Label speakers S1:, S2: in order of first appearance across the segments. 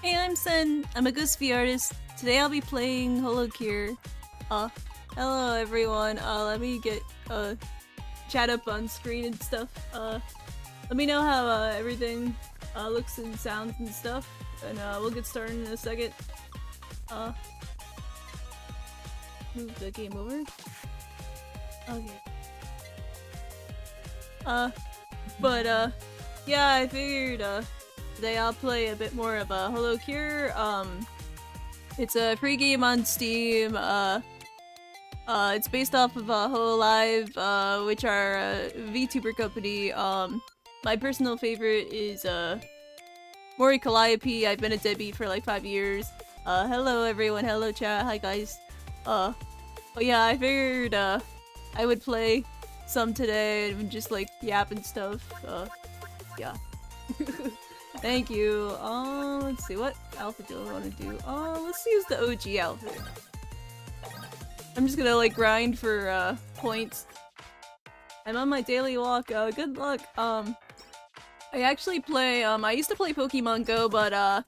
S1: Hey, I'm Sen. I'm a Ghost V artist. Today I'll be playing HoloCure. Hello everyone. Let me get chat up on screen and stuff. Let me know how everything looks and sounds and stuff, and we'll get started in a second. Move the game over. Okay. Yeah, I figured today I'll play a bit more of HoloCure. It's a free game on Steam. It's based off of Hololive, which are a VTuber company. My personal favorite is Mori Calliope. I've been a deadbeat for like 5 years. Hello everyone, hello chat, hi guys. But yeah, I figured I would play some today and just like yap and stuff. Yeah. Thank you. Let's see, what outfit do I want to do? Let's use the OG outfit. I'm just gonna like grind for points. I'm on my daily walk. Good luck. I actually play, I used to play Pokemon Go, but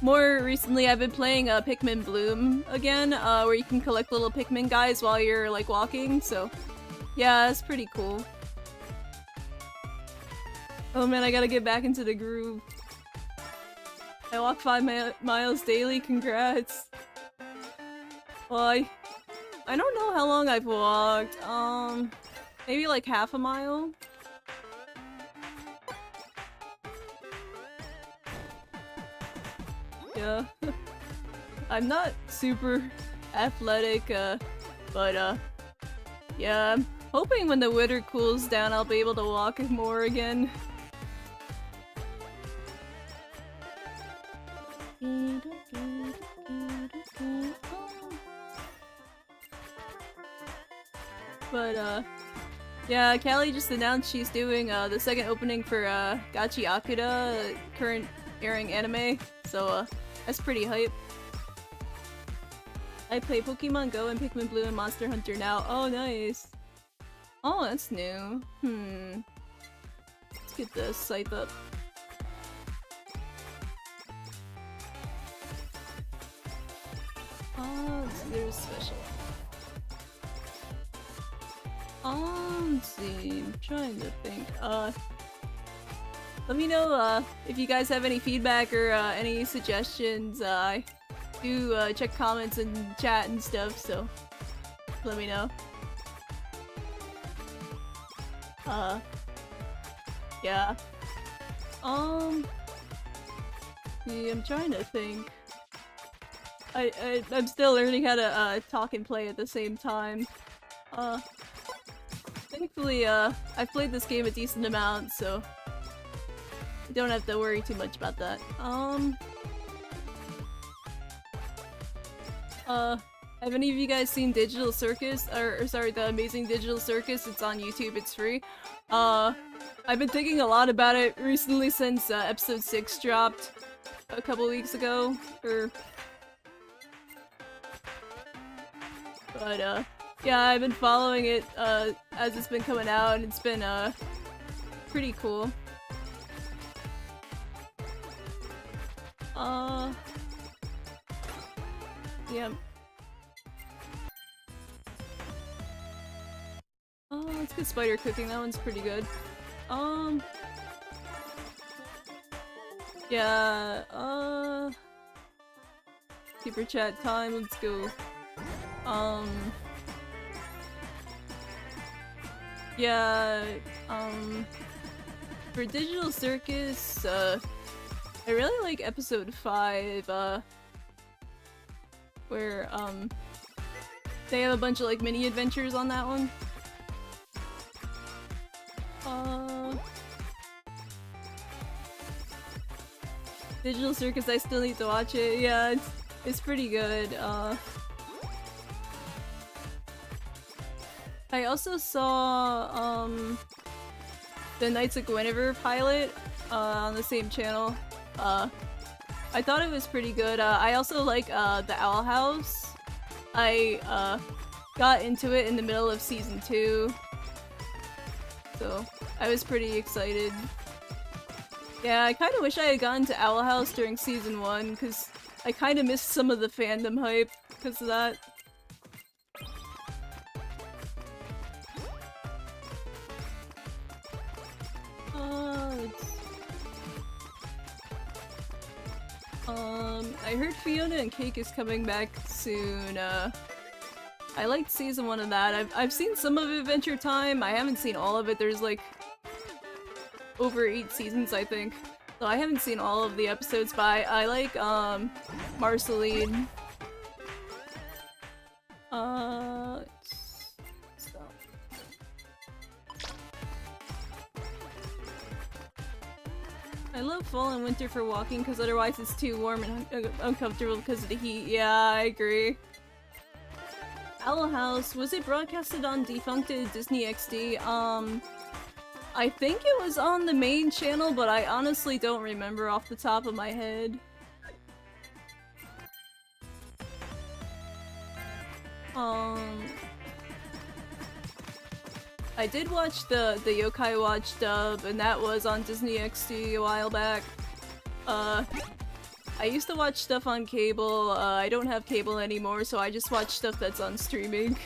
S1: more recently I've been playing Pikmin Bloom again, where you can collect little Pikmin guys while you're like walking, so yeah, it's pretty cool. Oh man, I gotta get back into the groove. I walk 5 miles daily, congrats. Well, I don't know how long I've walked, maybe like half a mile? Yeah. I'm not super athletic, but yeah, I'm hoping when the winter cools down I'll be able to walk more again. But yeah, Callie just announced she's doing the second opening for Gachi Akuda, current airing anime, so that's pretty hype. I play Pokemon Go and Pikmin Blue and Monster Hunter now. Oh, nice. Oh, that's new. Let's get the scythe up. Oh, let's see, there's special. Let's see, I'm trying to think. Let me know if you guys have any feedback or any suggestions. I do check comments and chat and stuff, so let me know. Yeah. Yeah, I'm trying to think. I'm still learning how to talk and play at the same time. Thankfully, I've played this game a decent amount, so I don't have to worry too much about that. Have any of you guys seen Digital Circus? Or sorry, The Amazing Digital Circus? It's on YouTube, it's free. I've been thinking a lot about it recently since episode 6 dropped a couple weeks ago, but yeah, I've been following it as it's been coming out, and it's been pretty cool. Yeah. Let's get spider cooking, that one's pretty good. Yeah, super chat time, let's go. Yeah, for Digital Circus, I really like episode 5, where, they have a bunch of, like, mini adventures on that one. Digital Circus, I still need to watch it. Yeah, it's pretty good. I also saw, the Knights of Guinevere pilot, on the same channel. I thought it was pretty good. I also like, the Owl House. I, got into it in the middle of season 2. So, I was pretty excited. Yeah, I kinda wish I had gotten to Owl House during season 1, because I kinda missed some of the fandom hype because of that. I heard Fiona and Cake is coming back soon. I liked season 1 of that. I've seen some of Adventure Time. I haven't seen all of it. There's like over 8 seasons, I think. So I haven't seen all of the episodes, but I like Marceline. So. I love fall and winter for walking because otherwise it's too warm and uncomfortable because of the heat. Yeah, I agree. Owl House, was it broadcasted on defuncted Disney XD? I think it was on the main channel, but I honestly don't remember off the top of my head. I did watch the Yokai Watch dub, and that was on Disney XD a while back. I used to watch stuff on cable. I don't have cable anymore, so I just watch stuff that's on streaming.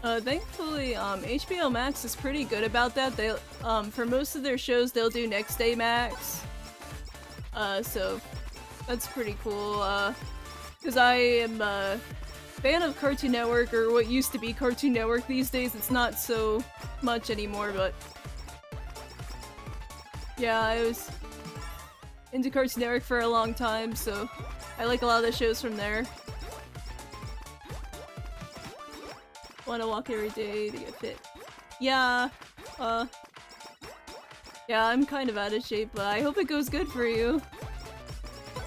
S1: Thankfully, HBO Max is pretty good about that. They, for most of their shows, they'll do next day Max. So that's pretty cool. Because I am a fan of Cartoon Network, or what used to be Cartoon Network. These days, it's not so much anymore, but yeah, I was into Cartoon Network for a long time, so I like a lot of the shows from there. Wanna walk every day to get fit. Yeah, yeah, I'm kind of out of shape, but I hope it goes good for you.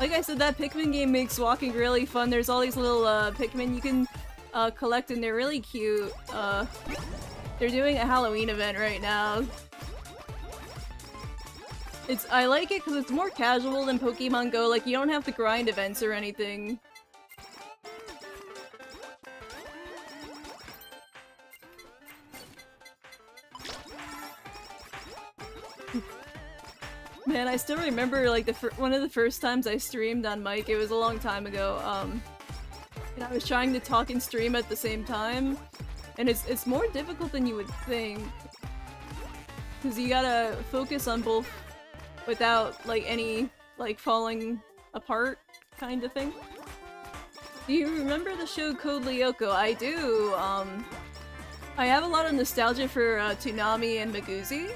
S1: Like I said, that Pikmin game makes walking really fun. There's all these little Pikmin you can collect, and they're really cute. They're doing a Halloween event right now. I like it because it's more casual than Pokemon Go. Like, you don't have to grind events or anything. Man, I still remember, like, one of the first times I streamed on mic. It was a long time ago. And I was trying to talk and stream at the same time. And it's more difficult than you would think. Because you gotta focus on both without, like, any, like, falling apart kind of thing. Do you remember the show Code Lyoko? I do. I have a lot of nostalgia for Toonami and Maguzi.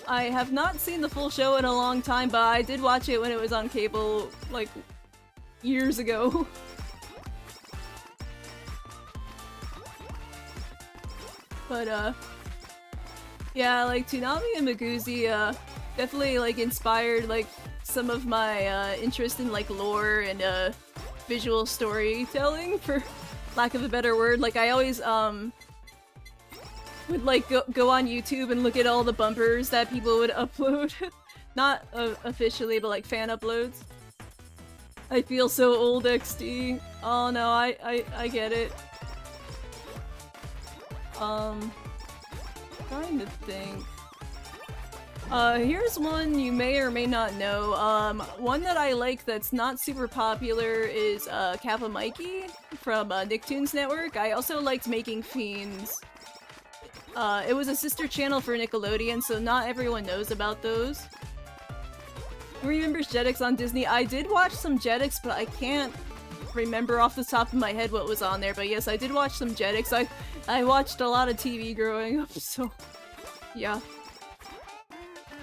S1: I have not seen the full show in a long time, but I did watch it when it was on cable, like, years ago. But, yeah, like, Toonami and Maguzi, definitely, like, inspired, like, some of my, interest in, like, lore and, visual storytelling, for lack of a better word. Like, I always, would, like, go on YouTube and look at all the bumpers that people would upload. Not, officially, but, like, fan uploads. I feel so old, XD. Oh, no, I get it. Trying to think. Here's one you may or may not know. One that I like that's not super popular is, Kappa Mikey from, Nicktoons Network. I also liked Making Fiends. It was a sister channel for Nickelodeon, so not everyone knows about those. Who remembers Jetix on Disney? I did watch some Jetix, but I can't remember off the top of my head what was on there. But yes, I did watch some Jetix. I watched a lot of TV growing up, so yeah.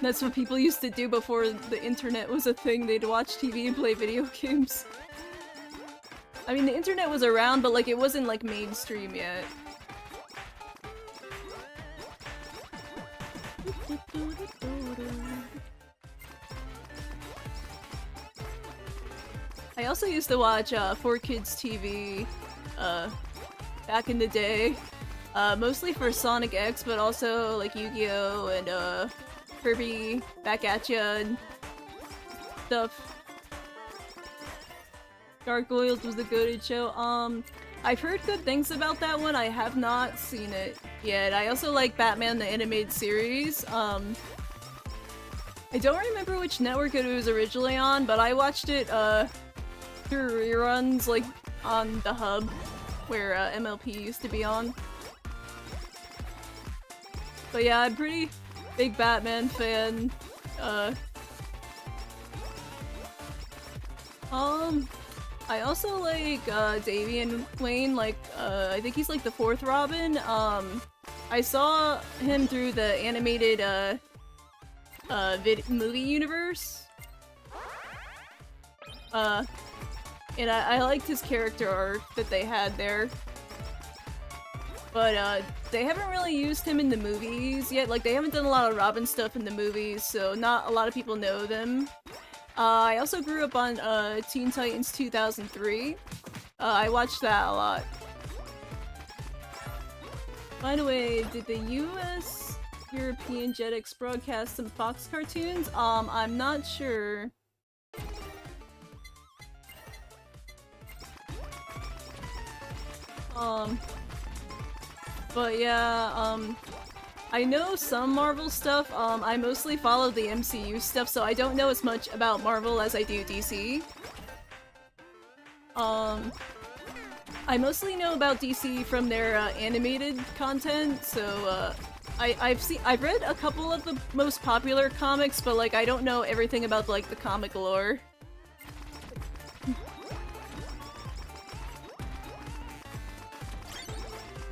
S1: That's what people used to do before the internet was a thing. They'd watch TV and play video games. I mean, the internet was around, but, like, it wasn't, like, mainstream yet. I also used to watch 4Kids TV back in the day, mostly for Sonic X, but also like Yu-Gi-Oh! And Kirby Back At Ya and stuff. Gargoyles was the goated show. I've heard good things about that one. I have not seen it yet. I also like Batman the Animated Series. I don't remember which network it was originally on, but I watched it through reruns, like on the Hub, where MLP used to be on. But yeah, I'm pretty big Batman fan. I also like Damian Wayne, like I think he's like the 4th Robin. I saw him through the animated movie universe. And I liked his character arc that they had there. But they haven't really used him in the movies yet. Like, they haven't done a lot of Robin stuff in the movies, so not a lot of people know them. I also grew up on Teen Titans 2003. I watched that a lot. By the way, did the US European Jetix broadcast some Fox cartoons? I'm not sure. But yeah, I know some Marvel stuff. I mostly follow the MCU stuff, so I don't know as much about Marvel as I do DC. I mostly know about DC from their animated content, so I've read a couple of the most popular comics, but like I don't know everything about like the comic lore.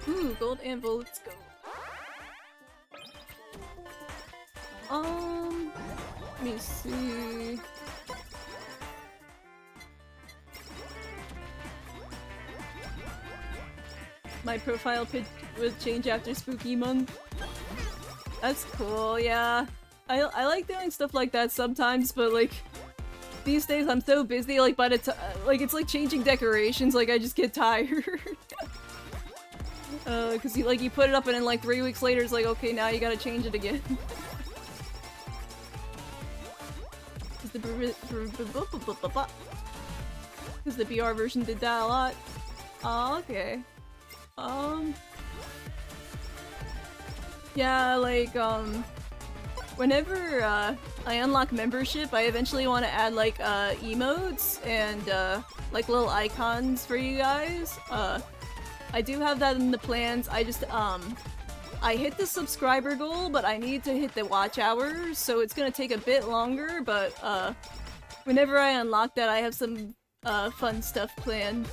S1: Ooh, gold anvil, let's go. Let me see. My profile pic will change after spooky month. That's cool, yeah. I like doing stuff like that sometimes, but like these days I'm so busy, like by the time, like it's like changing decorations, like I just get tired. Cause you put it up and then like 3 weeks later it's like, okay, now you gotta change it again. Cause the BR version did that a lot. Oh, okay. Yeah, like, whenever, I unlock membership, I eventually want to add, like, emotes and, like, little icons for you guys. I do have that in the plans. I just, I hit the subscriber goal, but I need to hit the watch hours, so it's gonna take a bit longer, but, whenever I unlock that, I have some, fun stuff planned.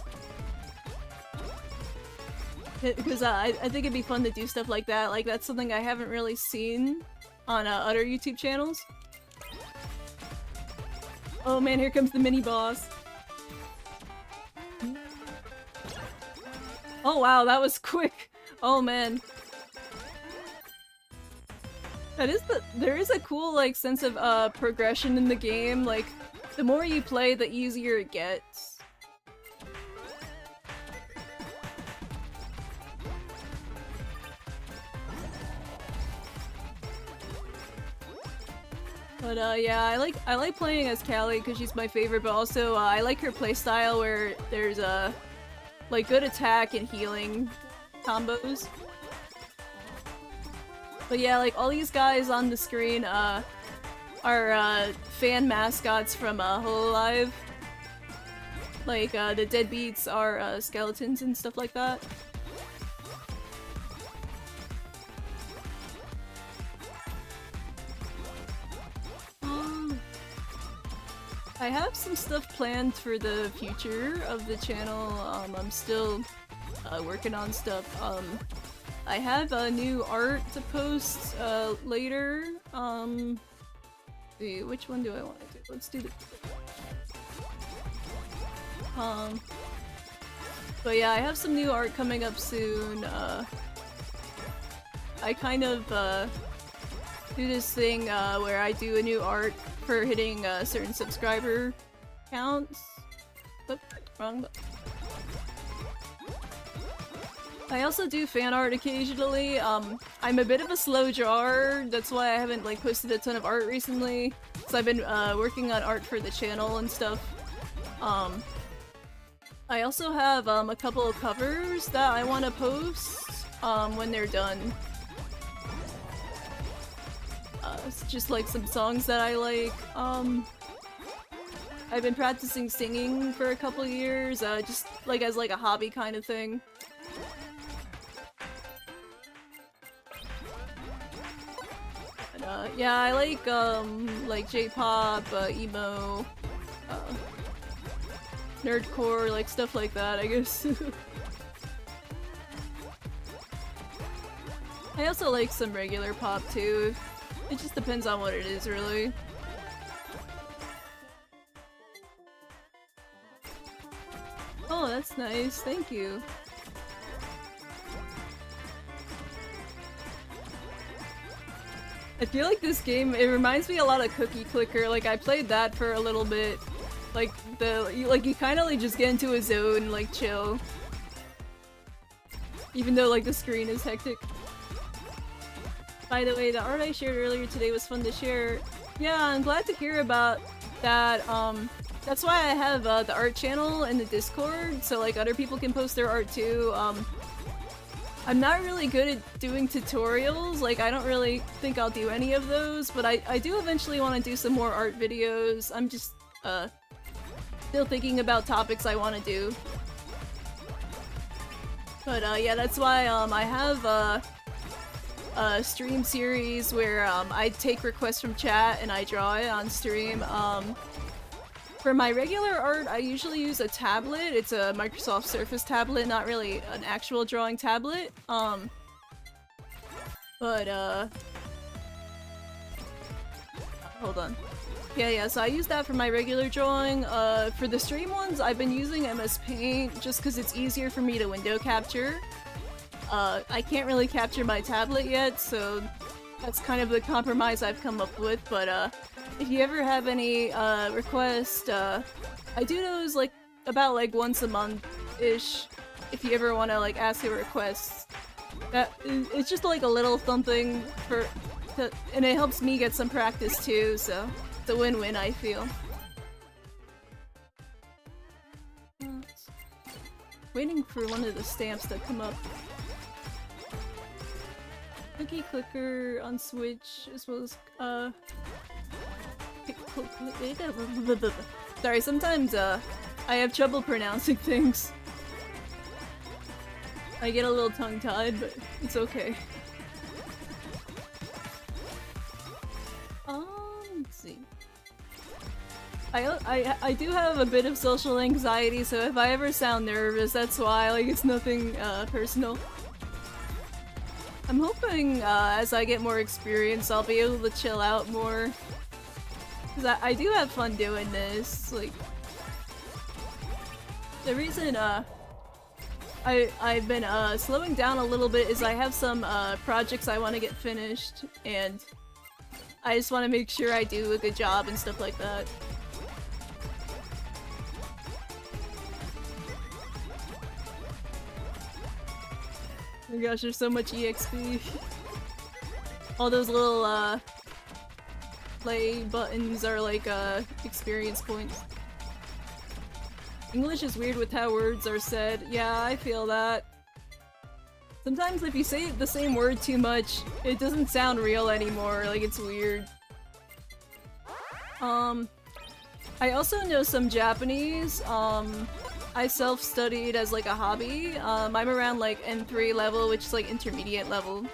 S1: Because I think it'd be fun to do stuff like that. Like, that's something I haven't really seen on other YouTube channels. Oh man, here comes the mini-boss. Oh wow, that was quick! Oh man. There is a cool, like, sense of, progression in the game. Like, the more you play, the easier it gets. But yeah, I like playing as Callie because she's my favorite, but also I like her playstyle where there's like good attack and healing combos. But yeah, like all these guys on the screen are fan mascots from HoloLive. Like the deadbeats are skeletons and stuff like that. I have some stuff planned for the future of the channel. I'm still working on stuff. I have a new art to post later. See, which one do I want to do? Let's do the. But yeah, I have some new art coming up soon. I kind of do this thing where I do a new art for hitting certain subscriber counts. Oop, wrong button. I also do fan art occasionally. I'm a bit of a slow drawer, that's why I haven't like posted a ton of art recently. So I've been working on art for the channel and stuff. I also have a couple of covers that I want to post when they're done. It's just like some songs that I like. I've been practicing singing for a couple years, just like as like a hobby kind of thing. But, yeah, I like J-pop, emo, nerdcore, like stuff like that, I guess. I also like some regular pop too. It just depends on what it is, really. Oh, that's nice. Thank you. I feel like this game, it reminds me a lot of Cookie Clicker. Like, I played that for a little bit. Like, you kind of like just get into a zone, like, chill. Even though, like, the screen is hectic. By the way, the art I shared earlier today was fun to share. Yeah, I'm glad to hear about that. That's why I have the art channel in the Discord, so like other people can post their art too. I'm not really good at doing tutorials, like I don't really think I'll do any of those, but I do eventually want to do some more art videos. I'm just still thinking about topics I want to do. But yeah, that's why I have a stream series where I take requests from chat and I draw it on stream. For my regular art, I usually use a tablet. It's a Microsoft Surface tablet, not really an actual drawing tablet. Hold on. Yeah, so I use that for my regular drawing. For the stream ones, I've been using MS Paint just because it's easier for me to window capture. I can't really capture my tablet yet, so that's kind of the compromise I've come up with, but if you ever have any requests, I do those like about like once a month-ish, if you ever want to like ask a request. It's just like a little something and it helps me get some practice too, so it's a win-win, I feel. Waiting for one of the stamps to come up. Cookie Clicker on Switch, as well as sorry, sometimes I have trouble pronouncing things. I get a little tongue-tied, but it's okay. Let's see. I do have a bit of social anxiety, so if I ever sound nervous, that's why. Like, it's nothing personal. I'm hoping as I get more experience, I'll be able to chill out more. Because I do have fun doing this. Like, the reason I've been slowing down a little bit is I have some projects I want to get finished, and I just want to make sure I do a good job and stuff like that. Oh my gosh, there's so much EXP. All those little play buttons are like experience points. English is weird with how words are said. Yeah, I feel that. Sometimes if you say the same word too much, it doesn't sound real anymore, like it's weird. I also know some Japanese. I self-studied as like a hobby. I'm around like N3 level, which is like intermediate level.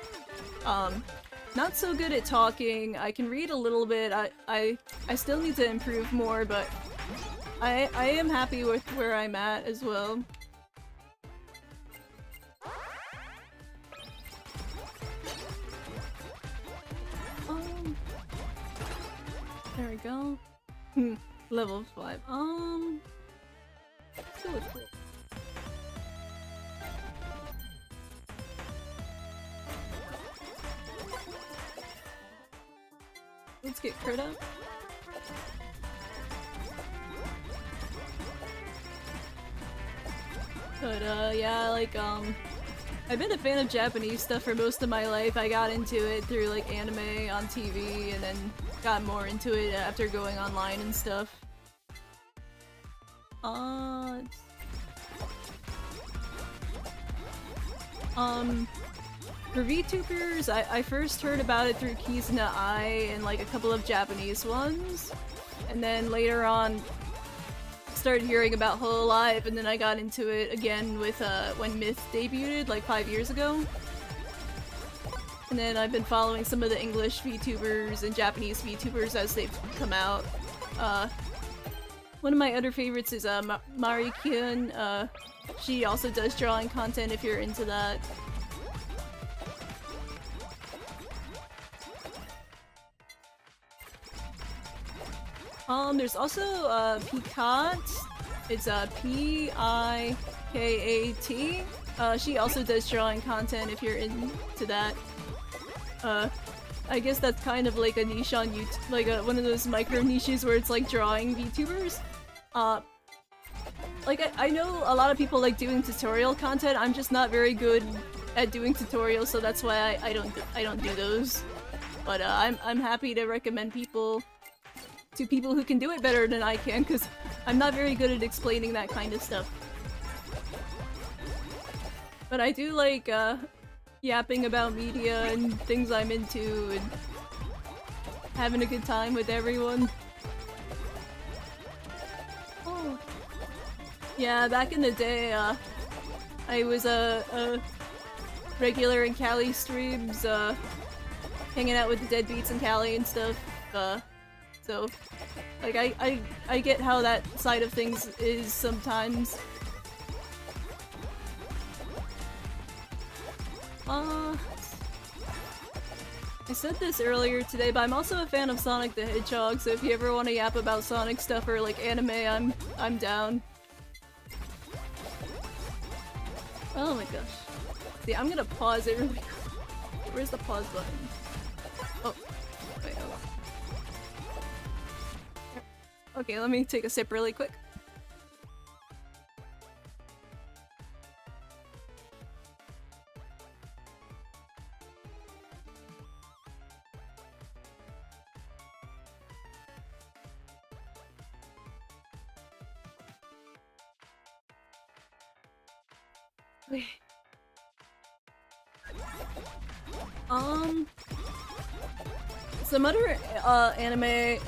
S1: Not so good at talking. I can read a little bit. I still need to improve more, but I am happy with where I'm at as well. There we go. Level 5. Let's go with cool. Let's get crit up. But yeah, like I've been a fan of Japanese stuff for most of my life. I got into it through like anime on TV and then got more into it after going online and stuff. For VTubers, I first heard about it through Kizuna Ai and like a couple of Japanese ones. And then later on, started hearing about HoloLive, and then I got into it again with when Myth debuted like 5 years ago. And then I've been following some of the English VTubers and Japanese VTubers as they've come out. One of my other favorites is Mari-kyun. She also does drawing content if you're into that. There's also Pikat. It's P-I-K-A-T. She also does drawing content if you're into that. I guess that's kind of like a niche on YouTube, like one of those micro niches where it's like drawing VTubers. Like I know a lot of people like doing tutorial content. I'm just not very good at doing tutorials, so that's why I don't do those. But I'm happy to recommend people to people who can do it better than I can, because I'm not very good at explaining that kind of stuff. But I do like yapping about media and things I'm into and having a good time with everyone. Oh. Yeah, back in the day, I was a regular in Cali streams, hanging out with the Deadbeats in Cali and stuff. So, like, I get how that side of things is sometimes. I said this earlier today, but I'm also a fan of Sonic the Hedgehog, so if you ever want to yap about Sonic stuff or, like, anime, I'm down. Oh my gosh. See, I'm gonna pause it really quick. Where's the pause button? Oh. Wait, hold on. Okay, let me take a sip really quick. Okay. Some other anime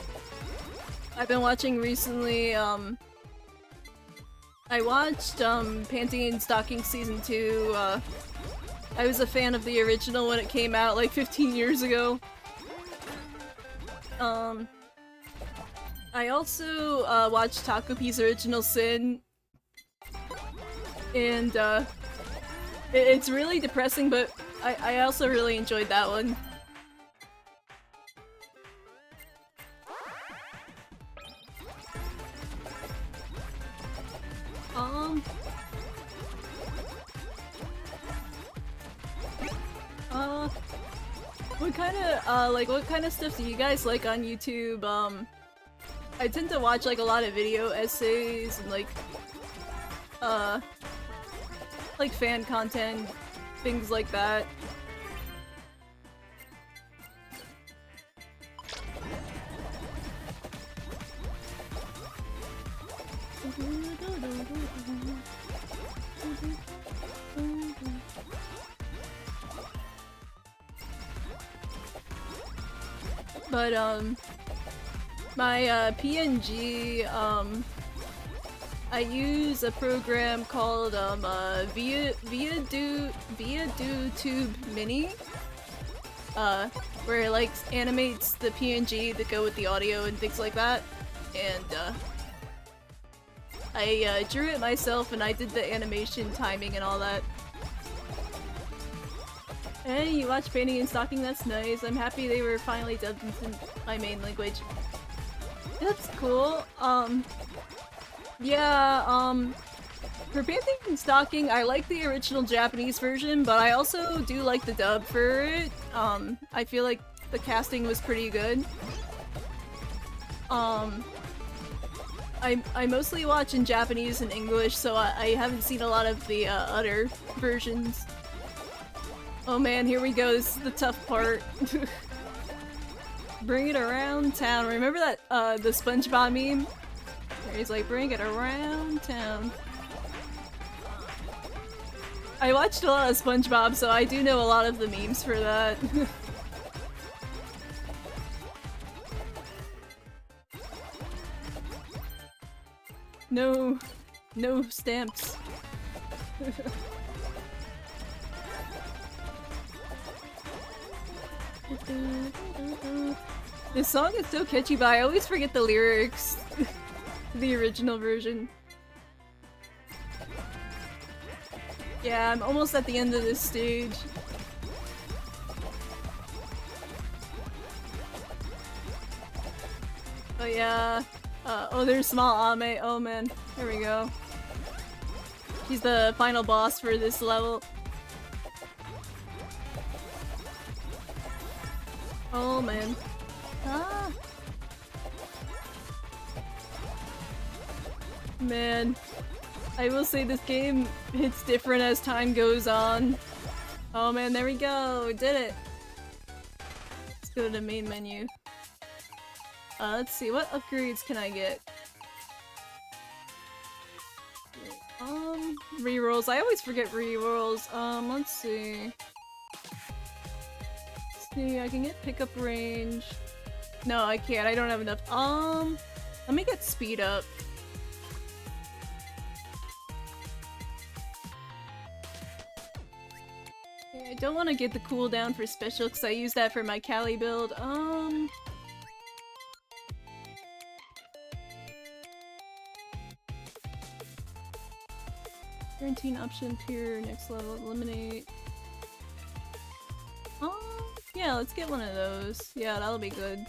S1: I've been watching recently, I watched Panty and Stocking Season 2. I was a fan of the original when it came out like 15 years ago. I also watched Takupi's Original Sin, and it's really depressing, but I also really enjoyed that one. What kind of stuff do you guys like on YouTube? I tend to watch like a lot of video essays and like fan content, things like that. But my PNG, I use a program called ViaDoTube Mini, where it like animates the PNG that go with the audio and things like that. And I drew it myself, and I did the animation timing and all that. Hey, you watch Painting and Stocking? That's nice. I'm happy they were finally dubbed into my main language. That's cool. For Painting and Stocking, I like the original Japanese version, but I also do like the dub for it. I feel like the casting was pretty good. I mostly watch in Japanese and English, so I haven't seen a lot of the other versions. Oh man, here we go. This is the tough part. Bring it around town. Remember that the SpongeBob meme? Where he's like, bring it around town. I watched a lot of SpongeBob, so I do know a lot of the memes for that. No stamps. This song is so catchy, but I always forget the lyrics. The original version. Yeah, I'm almost at the end of this stage. Oh yeah. Oh, there's small Ame. Oh man. There we go. He's the final boss for this level. Oh man. Ah. Man. I will say this game hits different as time goes on. Oh man, there we go. We did it. Let's go to the main menu. Let's see, what upgrades can I get? Rerolls. I always forget rerolls. Let's see. I can get pickup range. No, I can't. I don't have enough. Let me get speed up. Okay, I don't want to get the cooldown for special because I use that for my Cali build. 17 option tier, next level, eliminate. Yeah, let's get one of those. Yeah, that'll be good.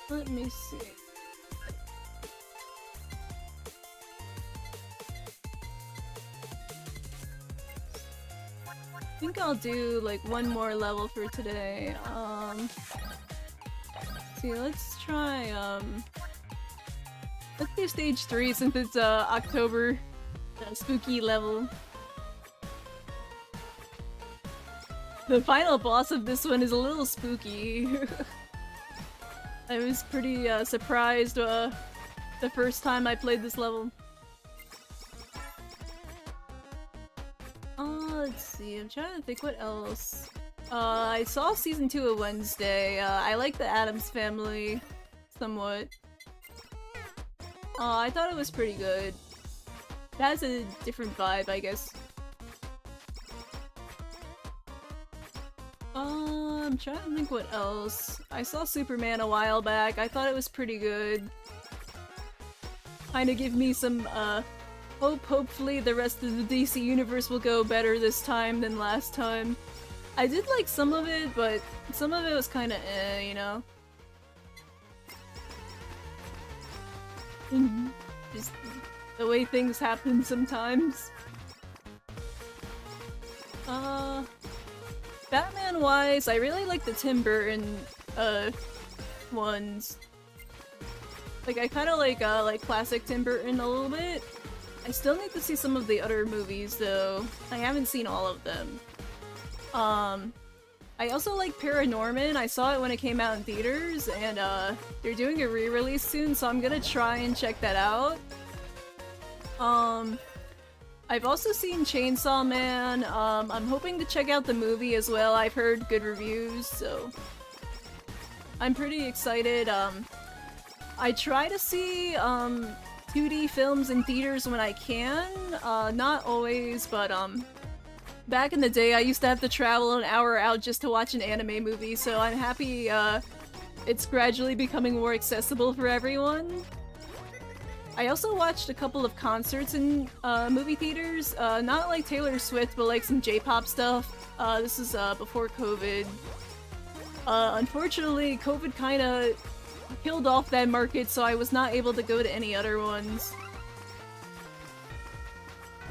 S1: Let me see. I think I'll do like one more level for today. See, let's try, let's do stage 3 since it's October. Spooky level. The final boss of this one is a little spooky. I was pretty surprised the first time I played this level. Let's see, I'm trying to think what else. I saw season 2 of Wednesday. I like the Addams Family somewhat. I thought it was pretty good. It has a different vibe, I guess. I'm trying to think what else. I saw Superman a while back. I thought it was pretty good. Kinda give me some, hope. Hopefully the rest of the DC universe will go better this time than last time. I did like some of it, but some of it was kinda you know? Just the way things happen sometimes. Batman-wise, I really like the Tim Burton, ones. Like, I kinda like classic Tim Burton a little bit. I still need to see some of the other movies, though. I haven't seen all of them. I also like Paranorman. I saw it when it came out in theaters, and, they're doing a re-release soon, so I'm gonna try and check that out. I've also seen Chainsaw Man. I'm hoping to check out the movie as well. I've heard good reviews, so I'm pretty excited. I try to see 2D films in theaters when I can. Not always, but back in the day I used to have to travel an hour out just to watch an anime movie, so I'm happy it's gradually becoming more accessible for everyone. I also watched a couple of concerts in movie theaters, not like Taylor Swift, but like some J-pop stuff. This is before COVID. Unfortunately, COVID kinda killed off that market, so I was not able to go to any other ones.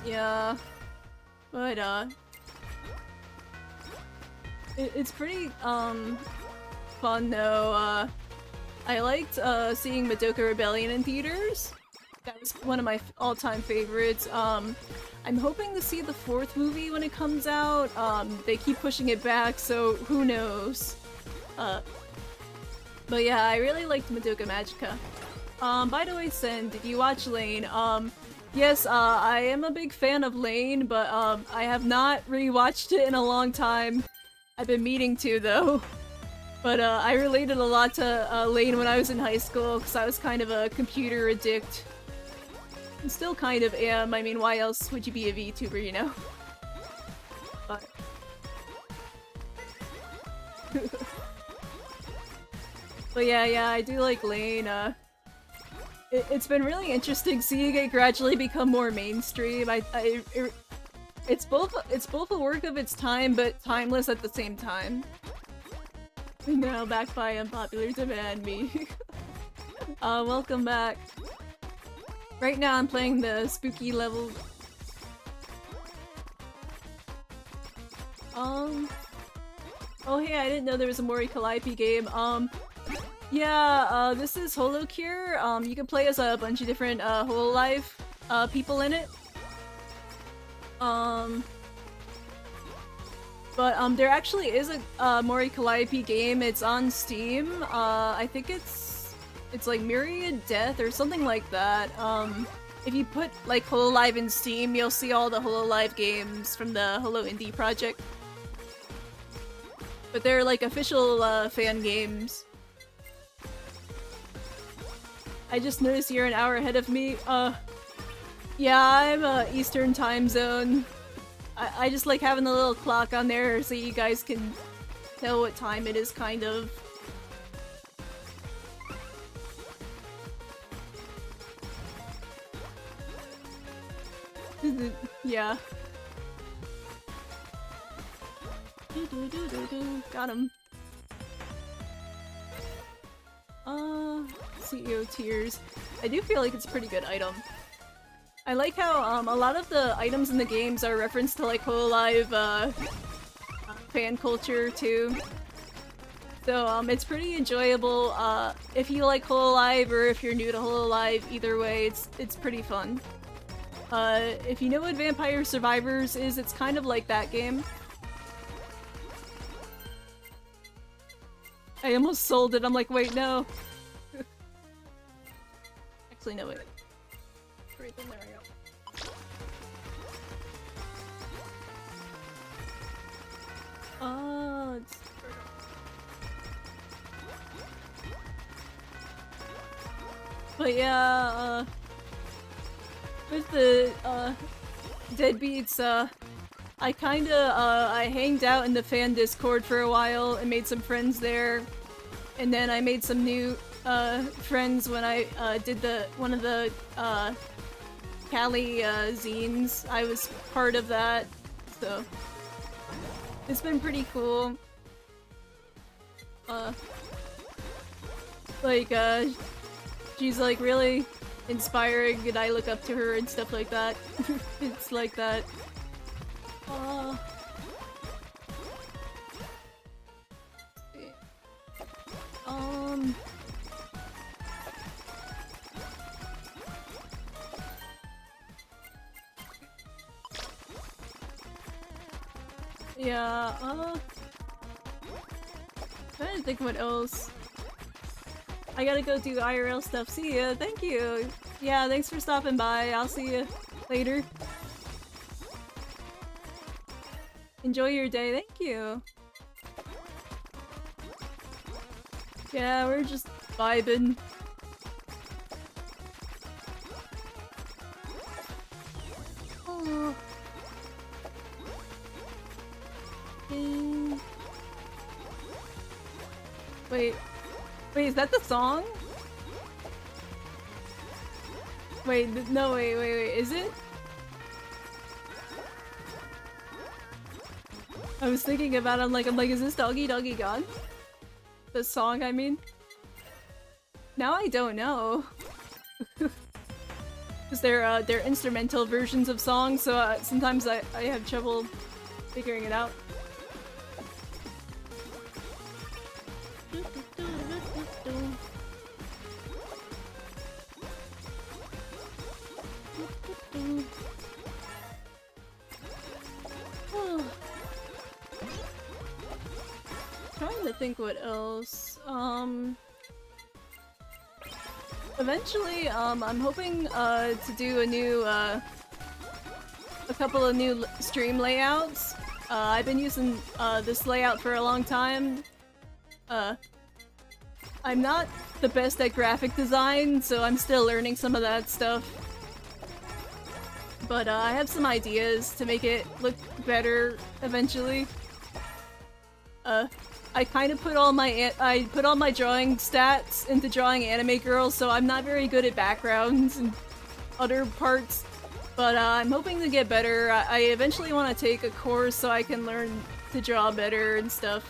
S1: Yeah, but it's pretty fun though. I liked seeing Madoka Rebellion in theaters. That was one of my all-time favorites. I'm hoping to see the 4th movie when it comes out. They keep pushing it back, so who knows. But yeah, I really liked Madoka Magica. By the way, Sen, did you watch Lane? Yes, I am a big fan of Lane, but I have not rewatched it in a long time. I've been meaning to though. But I related a lot to Lane when I was in high school because I was kind of a computer addict. And still kind of am. I mean, why else would you be a VTuber, you know? But but yeah, I do like Lane. It's been really interesting seeing it gradually become more mainstream. It's both a work of its time, but timeless at the same time. Now back by unpopular demand, me. Welcome back. Right now I'm playing the spooky level. Oh hey, I didn't know there was a Mori Calliope game. Yeah, this is HoloCure. You can play as a bunch of different Hololive people in it. But there actually is a Mori Calliope game. It's on Steam. I think it's like Myriad Death or something like that. If you put like Hololive in Steam, you'll see all the Hololive games from the Holo Indie project. But they're like official fan games. I just noticed you're an hour ahead of me. Yeah, I'm Eastern time zone. I just like having the little clock on there so you guys can tell what time it is, kind of. Yeah. Got him. CEO Tears. I do feel like it's a pretty good item. I like how a lot of the items in the games are referenced to like Hololive fan culture too. So it's pretty enjoyable if you like Hololive or if you're new to Hololive. Either way, it's pretty fun. If you know what Vampire Survivors is, it's kind of like that game. I almost sold it. I'm like, wait, no. Actually, no, wait. Right then, there we go. But yeah, with the Deadbeats, I kinda I hanged out in the fan Discord for a while and made some friends there, and then I made some new friends when I did one of the Cali zines. I was part of that, so it's been pretty cool. She's like really inspiring and I look up to her and stuff like that. It's like that. Yeah, trying to think what else. I gotta go do IRL stuff. See ya. Thank you. Yeah, thanks for stopping by. I'll see you later. Enjoy your day. Thank you. Yeah, we're just vibing. Oh. Wait, is that the song? Wait, no, wait, is it? I was thinking about it, I'm like, is this Doggy Doggy Gone? The song, I mean? Now I don't know. Because they're instrumental versions of songs, so sometimes I have trouble figuring it out. Trying to think what else. Eventually, I'm hoping to do a new a couple of new stream layouts. I've been using this layout for a long time. I'm not the best at graphic design, so I'm still learning some of that stuff. But I have some ideas to make it look better eventually. I kind of put all my drawing stats into drawing anime girls, so I'm not very good at backgrounds and other parts. But I'm hoping to get better. I eventually want to take a course so I can learn to draw better and stuff.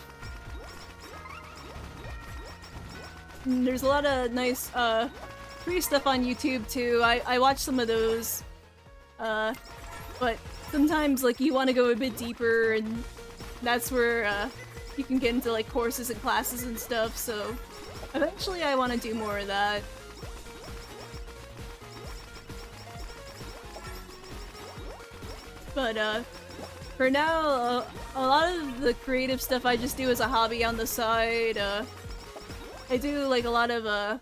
S1: And there's a lot of nice free stuff on YouTube too. I watch some of those. But sometimes like you want to go a bit deeper, and that's where you can get into like courses and classes and stuff, so eventually I want to do more of that. But for now, a lot of the creative stuff I just do as a hobby on the side. I do like a lot of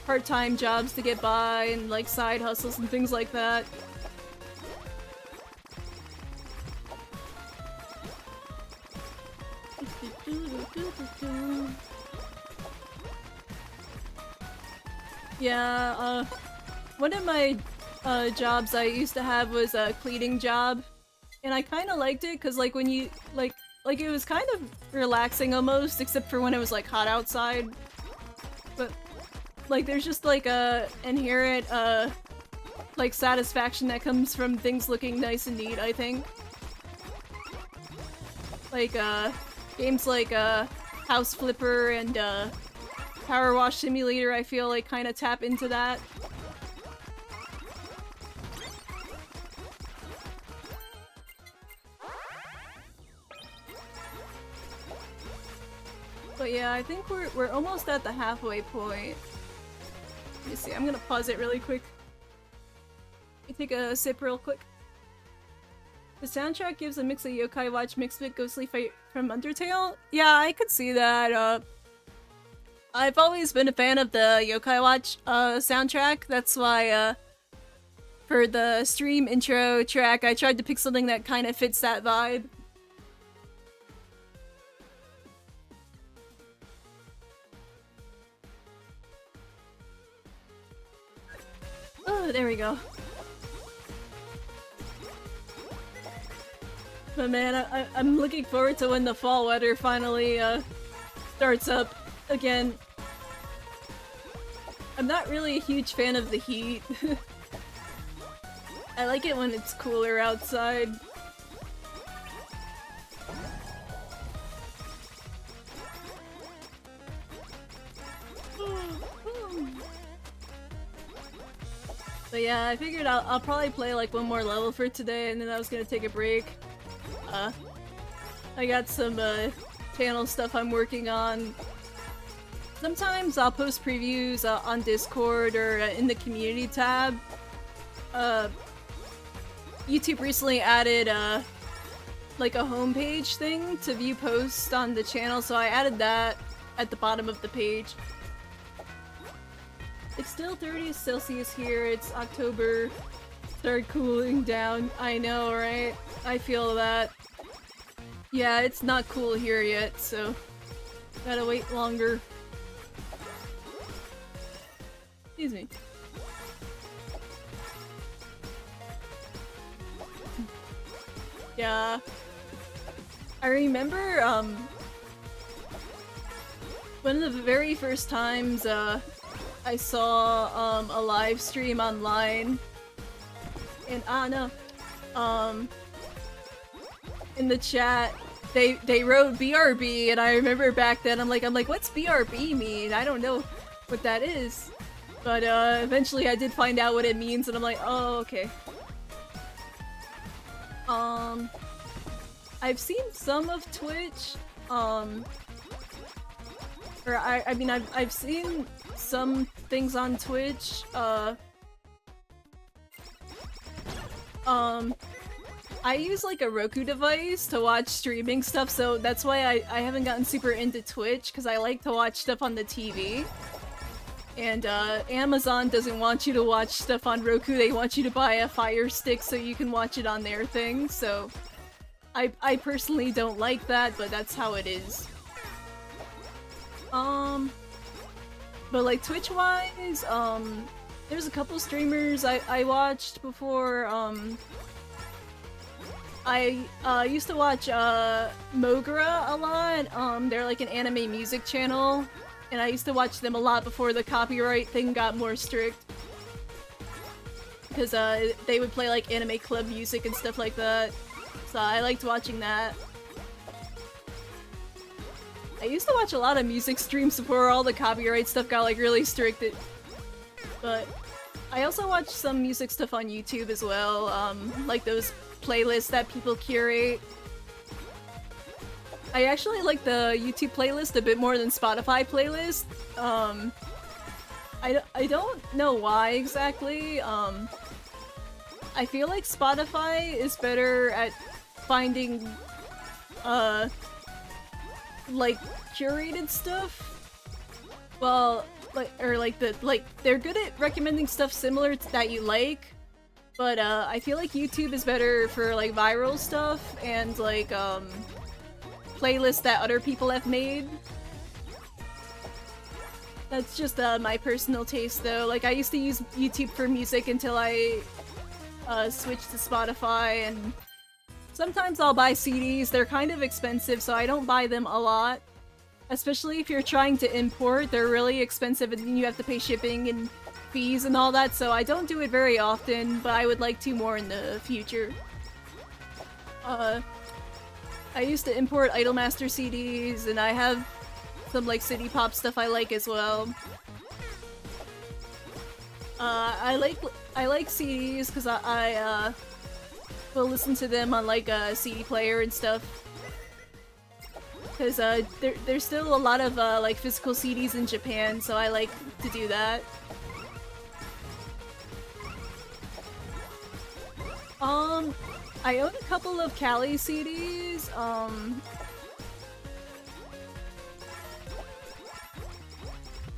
S1: part-time jobs to get by and like side hustles and things like that. Yeah, one of my jobs I used to have was a cleaning job, and I kind of liked it because like when you like it was kind of relaxing almost, except for when it was like hot outside. But like there's just like a inherent like satisfaction that comes from things looking nice and neat, I think. Like games like House Flipper and Power Wash Simulator, I feel like kind of tap into that. But yeah, I think we're almost at the halfway point. Let me see, I'm gonna pause it really quick. Let me take a sip real quick. The soundtrack gives a mix of Yokai Watch mixed with Ghostly Fight from Undertale? Yeah, I could see that. I've always been a fan of the Yokai Watch soundtrack. That's why for the stream intro track, I tried to pick something that kind of fits that vibe. Oh, there we go. But man, I'm looking forward to when the fall weather finally starts up again. I'm not really a huge fan of the heat. I like it when it's cooler outside. But yeah, I figured I'll probably play like one more level for today, and then I was gonna take a break. I got some channel stuff I'm working on. Sometimes I'll post previews on Discord or in the community tab. YouTube recently added like a homepage thing to view posts on the channel, so I added that at the bottom of the page. It's still 30 Celsius here, it's October. Start cooling down. I know, right? I feel that. Yeah, it's not cool here yet, so gotta wait longer. Excuse me. Yeah. I remember, one of the very first times, I saw, a live stream online, and, in the chat, they wrote BRB, and I remember back then, I'm like, what's BRB mean? I don't know what that is. But, eventually I did find out what it means, and I'm like, oh, okay. I've seen some of Twitch, or I mean, I've seen some things on Twitch, I use like a Roku device to watch streaming stuff, so that's why I haven't gotten super into Twitch, because I like to watch stuff on the TV. And Amazon doesn't want you to watch stuff on Roku, they want you to buy a Fire Stick so you can watch it on their thing, so I personally don't like that, but that's how it is. But like Twitch-wise, there's a couple streamers I watched before. I used to watch Mogra a lot. They're like an anime music channel, and I used to watch them a lot before the copyright thing got more strict. Because they would play like anime club music and stuff like that. So I liked watching that. I used to watch a lot of music streams before all the copyright stuff got like really strict. But I also watch some music stuff on YouTube as well, like those playlists that people curate. I actually like the YouTube playlist a bit more than Spotify playlist. I don't know why exactly. I feel like Spotify is better at finding like curated stuff. Well, they're good at recommending stuff similar to that you like, but I feel like YouTube is better for like viral stuff and like playlists that other people have made. That's just my personal taste though. Like I used to use YouTube for music until I switched to Spotify, and sometimes I'll buy CDs. They're kind of expensive, so I don't buy them a lot. Especially if you're trying to import, they're really expensive and then you have to pay shipping and fees and all that, so I don't do it very often, but I would like to more in the future. I used to import Idolmaster CDs, and I have some like city pop stuff I like as well. I like CDs because I will listen to them on like a CD player and stuff. Because there's still a lot of like physical CDs in Japan, so I like to do that. I own a couple of Cali CDs.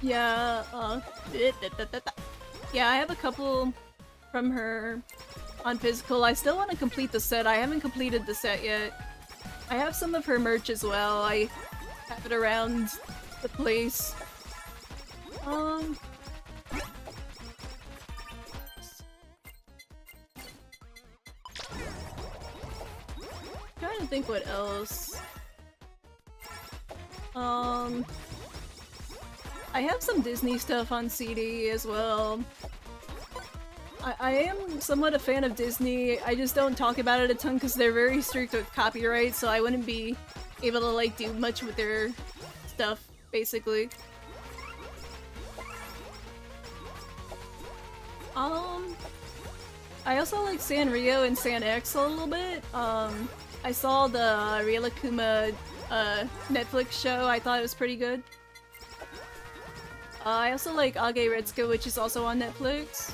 S1: Yeah, yeah, I have a couple from her on physical. I still want to complete the set. I haven't completed the set yet. I have some of her merch as well. I have it around the place. Trying to think what else. I have some Disney stuff on CD as well. I am somewhat a fan of Disney. I just don't talk about it a ton because they're very strict with copyright, so I wouldn't be able to like do much with their stuff, basically. I also like Sanrio and San X a little bit. I saw the Rilakkuma Netflix show. I thought it was pretty good. I also like Age Retsuko, which is also on Netflix.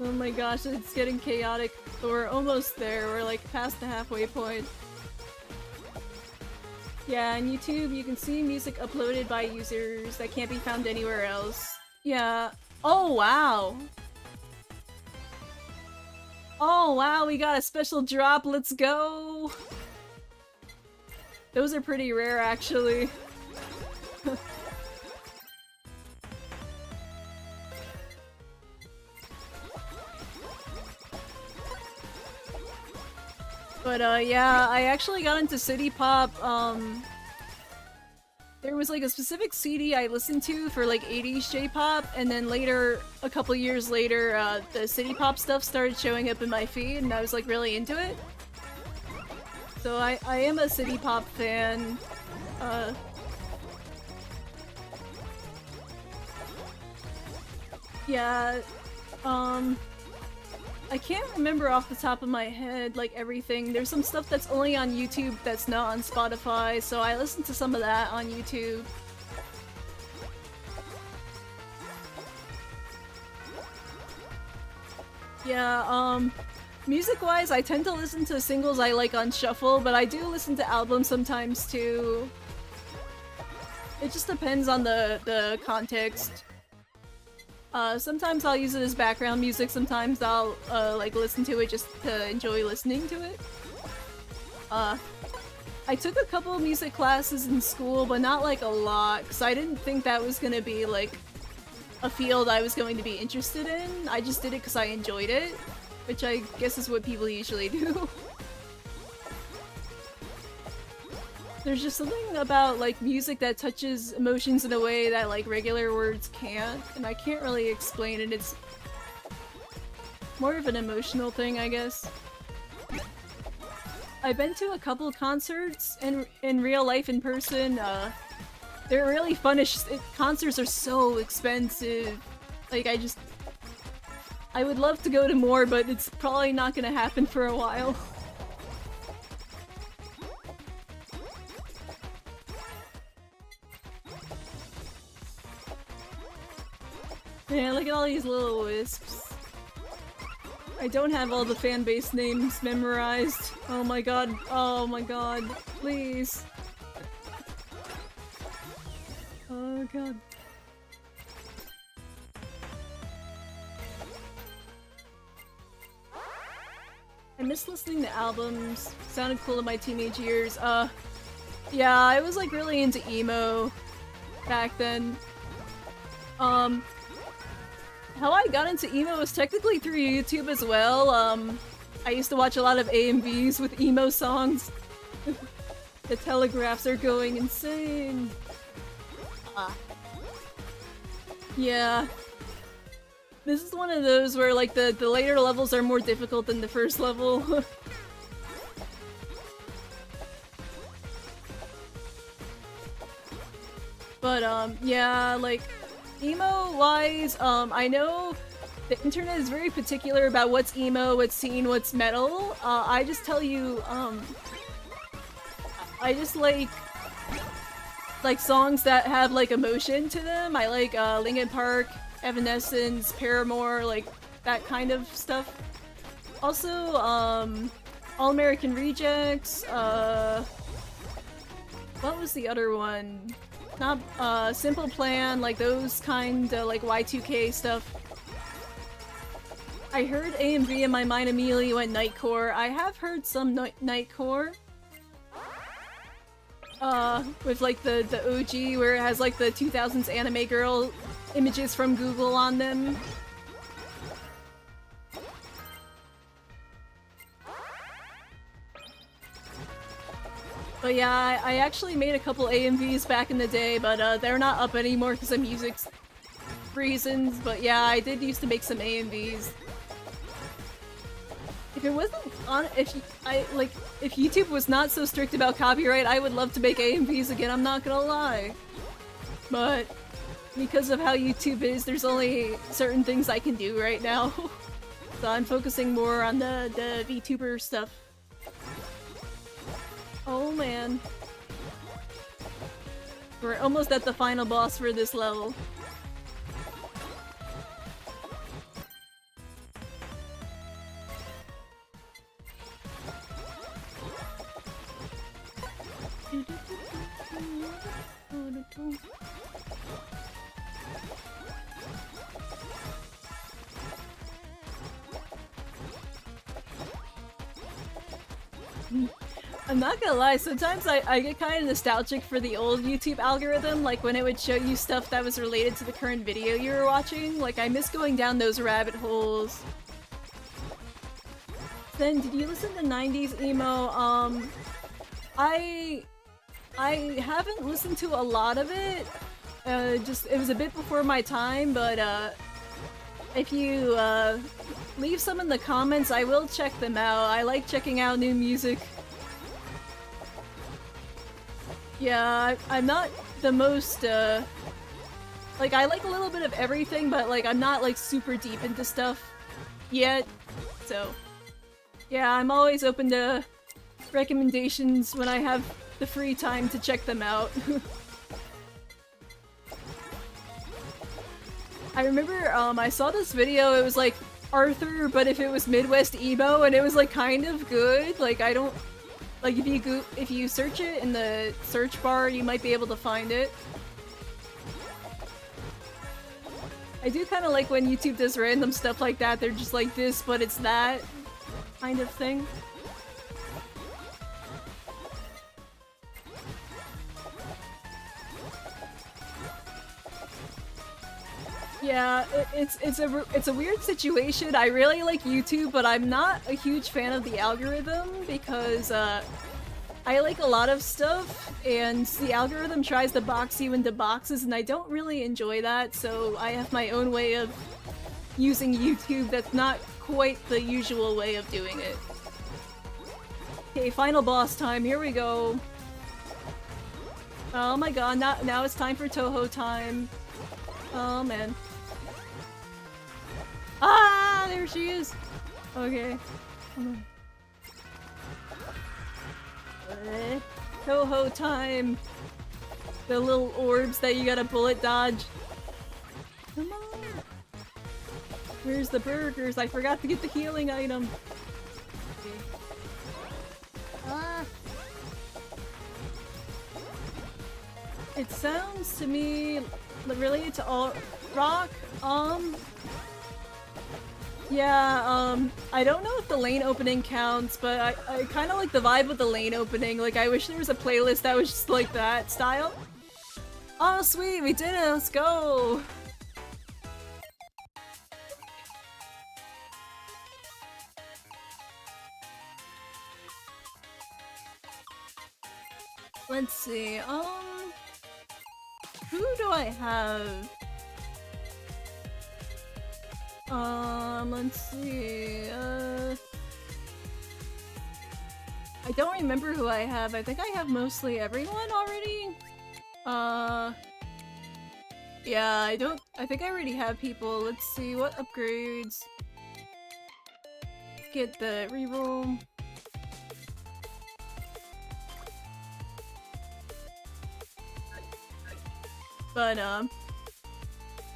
S1: Oh my gosh, it's getting chaotic. We're almost there. We're like past the halfway point. Yeah, on YouTube you can see music uploaded by users that can't be found anywhere else. Yeah. Oh wow! Oh wow, we got a special drop, let's go! Those are pretty rare actually. But yeah, I actually got into city pop. There was like a specific CD I listened to for like 80s J-pop, and then later, a couple years later, the city pop stuff started showing up in my feed, and I was like really into it. So I am a city pop fan. Yeah, I can't remember off the top of my head, like, everything. There's some stuff that's only on YouTube that's not on Spotify, so I listened to some of that on YouTube. Yeah, Music-wise, I tend to listen to singles I like on shuffle, but I do listen to albums sometimes too. It just depends on the context. Sometimes I'll use it as background music, sometimes I'll like listen to it just to enjoy listening to it. I took a couple of music classes in school, but not like a lot, because I didn't think that was gonna be like a field I was going to be interested in. I just did it because I enjoyed it, which I guess is what people usually do. There's just something about like music that touches emotions in a way that like regular words can't, and I can't really explain it. It's more of an emotional thing, I guess. I've been to a couple concerts in real life in person. They're really fun. Concerts are so expensive. Like I would love to go to more, but it's probably not gonna happen for a while. Yeah, look at all these little wisps. I don't have all the fan base names memorized. Oh my god, please. Oh god. I miss listening to albums. Sounded cool in my teenage years. Yeah, I was like really into emo back then. How I got into emo was technically through YouTube as well. I used to watch a lot of AMVs with emo songs. The telegraphs are going insane. Yeah. This is one of those where like the later levels are more difficult than the first level. But yeah, like emo-wise, I know the internet is very particular about what's emo, what's scene, what's metal. I just tell you, I just like songs that have like emotion to them. I like Linkin Park, Evanescence, Paramore, like that kind of stuff. Also, All American Rejects, what was the other one? Not, Simple Plan, like those kind of like Y2K stuff. I heard AMV and my mind immediately went Nightcore. I have heard some Nightcore. With like the OG where it has like the 2000s anime girl images from Google on them. But yeah, I actually made a couple AMVs back in the day, but they're not up anymore because of music reasons. But yeah, I did used to make some AMVs. If it wasn't on, if YouTube was not so strict about copyright, I would love to make AMVs again. I'm not gonna lie, but because of how YouTube is, there's only certain things I can do right now. So I'm focusing more on the VTuber stuff. Oh man. We're almost at the final boss for this level. I'm not gonna lie, sometimes I get kind of nostalgic for the old YouTube algorithm, like when it would show you stuff that was related to the current video you were watching. Like, I miss going down those rabbit holes. Then, did you listen to 90s emo? I haven't listened to a lot of it. It was a bit before my time, but if you leave some in the comments, I will check them out. I like checking out new music. Yeah, I'm not the most, like, I like a little bit of everything, but, like, I'm not, like, super deep into stuff yet, so yeah, I'm always open to recommendations when I have the free time to check them out. I remember, I saw this video, it was like Arthur, but if it was Midwest emo and it was like kind of good, like I don't like if you search it in the search bar, you might be able to find it. I do kind of like when YouTube does random stuff like that. They're just like this, but it's that kind of thing. Yeah, it's a weird situation. I really like YouTube, but I'm not a huge fan of the algorithm because I like a lot of stuff, and the algorithm tries to box you into boxes, and I don't really enjoy that, so I have my own way of using YouTube that's not quite the usual way of doing it. Okay, final boss time, here we go. Oh my god, now it's time for Toho time. Oh man. Ah, there she is! Okay. Toho time! The little orbs that you gotta bullet dodge. Come on! Where's the burgers? I forgot to get the healing item. Okay. Ah! It sounds to me related to all rock. Yeah, I don't know if the lane opening counts, but I kind of like the vibe of the lane opening. Like, I wish there was a playlist that was just like that style. Oh, sweet, we did it, let's go! Let's see, who do I have? Let's see, I don't remember who I have. I think I have mostly everyone already. Yeah, I think I already have people. Let's see, what upgrades? Get the reroll. But,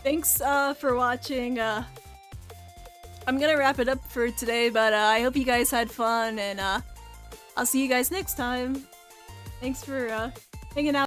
S1: thanks, for watching, I'm gonna wrap it up for today, but I hope you guys had fun, and I'll see you guys next time. Thanks for hanging out.